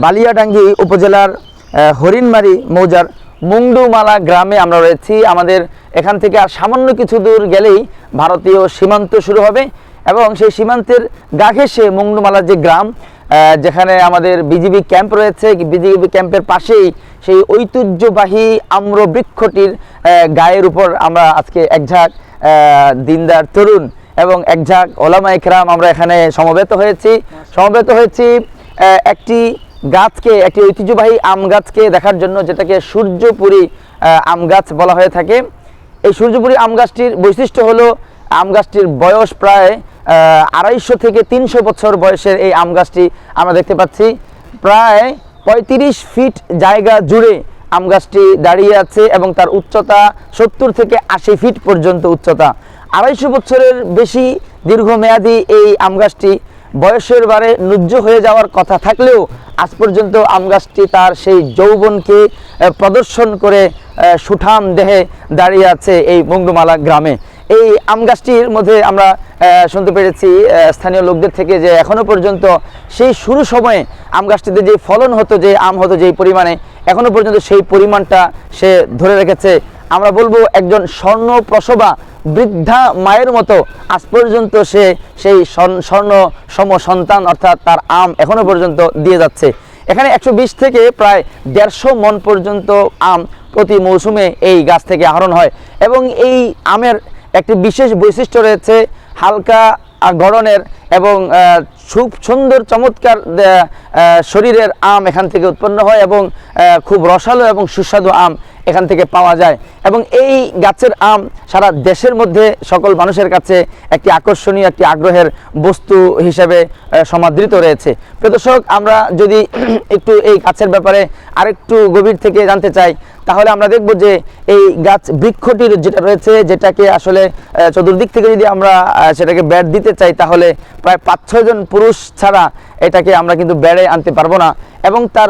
বালিয়াডাঙ্গি উপজেলার হরিণমারি মৌজার মুংডুমালা গ্রামে আমরা রয়েছি। আমাদের এখান থেকে আর সামান্য কিছু দূর গেলেই ভারতীয় সীমান্ত শুরু হবে এবং সেই সীমান্তের গা ঘেঁষে মুংডুমালা যে গ্রাম, যেখানে আমাদের বিজিবি ক্যাম্প রয়েছে, বিজিবি ক্যাম্পের পাশেই সেই ঐতিহ্যবাহী আম্র বৃক্ষটির গায়ের উপর আমরা আজকে একঝাঁক দিনদার তরুণ এবং একঝাঁক ওলামা ইকরাম আমরা এখানে সমবেত হয়েছি একটি গাছকে, একটি ঐতিহ্যবাহী আম গাছকে দেখার জন্য, যেটাকে সূর্যপুরী আম গাছ বলা হয়ে থাকে। এই সূর্যপুরী আম গাছটির বৈশিষ্ট্য হলো আম গাছটির বয়স প্রায় 250 থেকে 300 বছর বয়সের এই আম গাছটি আমরা দেখতে পাচ্ছি। প্রায় 35 ফিট জায়গা জুড়ে আম গাছটি দাঁড়িয়ে আছে এবং তার উচ্চতা 70 থেকে 80 ফিট পর্যন্ত উচ্চতা। 250 বছরের বেশি দীর্ঘমেয়াদী এই আম গাছটি বয়সের বারে নুজ্জ হয়ে যাওয়ার কথা থাকলেও আজ পর্যন্ত আম গাছটি তার সেই যৌবনকে প্রদর্শন করে সুঠাম দেহে দাঁড়িয়ে আছে এই মুংডুমালা গ্রামে। এই আম গাছটির মধ্যে আমরা শুনতে পেরেছি স্থানীয় লোকদের থেকে যে এখনো পর্যন্ত সেই শুরু সময়ে আম গাছটিতে যে ফলন হতো, যে আম হতো যেই পরিমাণে, এখনো পর্যন্ত সেই পরিমাণটা সে ধরে রেখেছে। আমরা বলবো একজন স্বর্ণ প্রসবা বৃদ্ধা মায়ের মতো আজ পর্যন্ত সে সেই স্বর্ণ সম সন্তান অর্থাৎ তার আম এখনো পর্যন্ত দিয়ে যাচ্ছে। এখানে 120 থেকে প্রায় 150 মণ পর্যন্ত আম প্রতি মৌসুমে এই গাছ থেকে আহরণ হয় এবং এই আমের একটি বিশেষ বৈশিষ্ট্য রয়েছে, হালকা গড়নের এবং খুব সুন্দর চমৎকার শরীরের আম এখান থেকে উৎপন্ন হয় এবং খুব রসালো এবং সুস্বাদু আম এখান থেকে পাওয়া যায় এবং এই গাছের আম সারা দেশের মধ্যে সকল মানুষের কাছে একটি আকর্ষণীয়, একটি আগ্রহের বস্তু হিসেবে সমাদৃত রয়েছে। প্রিয় দর্শক, আমরা যদি একটু এই গাছের ব্যাপারে আরেকটু গভীর থেকে জানতে চাই তাহলে আমরা দেখব যে এই গাছ বৃক্ষটির যেটা রয়েছে, যেটাকে আসলে চতুর্দিক থেকে যদি আমরা সেটাকে বেড় দিতে চাই তাহলে প্রায় 5-6 জন পুরুষ ছাড়া এটাকে আমরা কিন্তু বেড়ে আনতে পারবো না এবং তার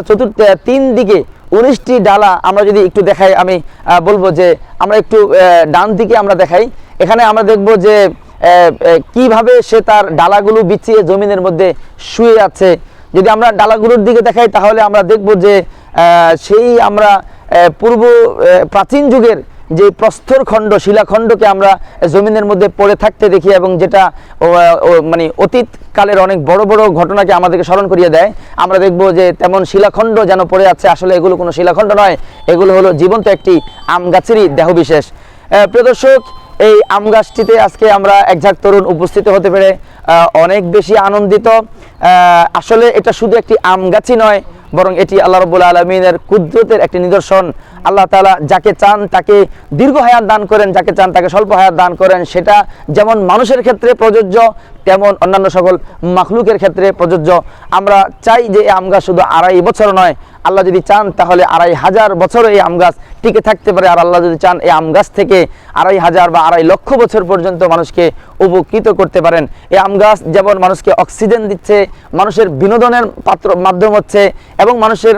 তিন দিকে 19টি ডালা আমরা যদি একটু দেখাই, আমি বলবো যে আমরা একটু ডান দিকে আমরা দেখাই। এখানে আমরা দেখব যে কিভাবে সে তার ডালাগুলো বিছিয়ে জমিনের মধ্যে শুয়ে আছে। যদি আমরা ডালাগুলোর দিকে দেখাই তাহলে আমরা দেখব যে সেই আমরা পূর্ব প্রাচীন যুগের যে প্রস্তরখণ্ড, শিলাখণ্ডকে আমরা জমিনের মধ্যে পড়ে থাকতে দেখি এবং যেটা মানে অতীতকালের অনেক বড় বড় ঘটনাকে আমাদেরকে স্মরণ করিয়ে দেয়। আমরা দেখব যে তেমন শিলাখণ্ড যেন পড়ে আছে, আসলে এগুলো কোনো শিলাখণ্ড নয়, এগুলো হলো জীবন্ত একটি আম গাছেরই দেহবিশেষ। প্রিয় দর্শক, এই আম গাছটিতে আজকে আমরা একঝাঁক তরুণ উপস্থিত হতে পেরে অনেক বেশি আনন্দিত। আসলে এটা শুধু একটি আম গাছই নয়, বরং এটি আল্লাহ রাব্বুল আলামিনের কুদরতের একটি নিদর্শন। আল্লাহ তাআলা যাকে চান তাকে দীর্ঘ হায়াত দান করেন, যাকে চান তাকে স্বল্প হায়াত দান করেন। সেটা যেমন মানুষের ক্ষেত্রে প্রযোজ্য তেমন অন্যান্য সকল মাখলুকের ক্ষেত্রে প্রযোজ্য। আমরা চাই যে এই আম গাছ শুধু 2.5 বছর নয়, আল্লাহ যদি চান তাহলে 2,500 বছর এই আম গাছ টিকে থাকতে পারে। আর আল্লাহ যদি চান এই আম গাছ থেকে 2,500 বা 2.5 লক্ষ বছর পর্যন্ত মানুষকে উপকৃত করতে পারেন। এই আম গাছ যেমন মানুষকে অক্সিজেন দিচ্ছে, মানুষের বিনোদনের মাধ্যম হচ্ছে এবং মানুষের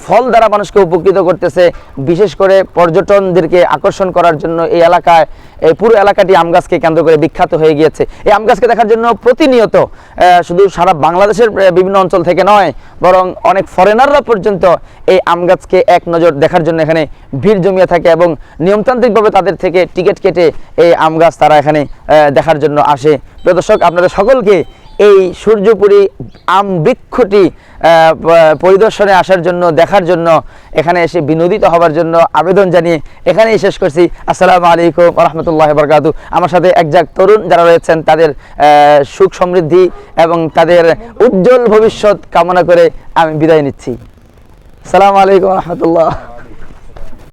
ফল দ্বারা মানুষকে উপকৃত করতেছে। বিশেষ করে পর্যটনদেরকে আকর্ষণ করার জন্য এই এলাকায়, এই পুরো এলাকাটি আম গাছকে কেন্দ্র করে বিখ্যাত হয়ে গিয়েছে। এই আম গাছকে দেখার জন্য প্রতিনিয়ত শুধু সারা বাংলাদেশের বিভিন্ন অঞ্চল থেকে নয়, বরং অনেক ফরেনাররা পর্যন্ত এই আম গাছকে এক নজর দেখার জন্য এখানে ভিড় জমিয়ে থাকে এবং নিয়মতান্ত্রিকভাবে তাদের থেকে টিকিট কেটে এই আম গাছ তারা এখানে দেখার জন্য আসে। প্রিয় দর্শক, আপনাদের সকলকে এই সূর্যপুরী আম বৃক্ষটি পরিদর্শনে আসার জন্য, দেখার জন্য, এখানে এসে বিনোদিত হবার জন্য আবেদন জানিয়ে এখানেই শেষ করছি। আসসালামু আলাইকুম ওয়া রাহমাতুল্লাহি ওয়া বারাকাতুহু। আমার সাথে একঝাঁক তরুণ যারা রয়েছেন তাদের সুখ সমৃদ্ধি এবং তাদের উজ্জ্বল ভবিষ্যৎ কামনা করে আমি বিদায় নিচ্ছি। আসসালামু আলাইকুম ওয়া রাহমাতুল্লাহ।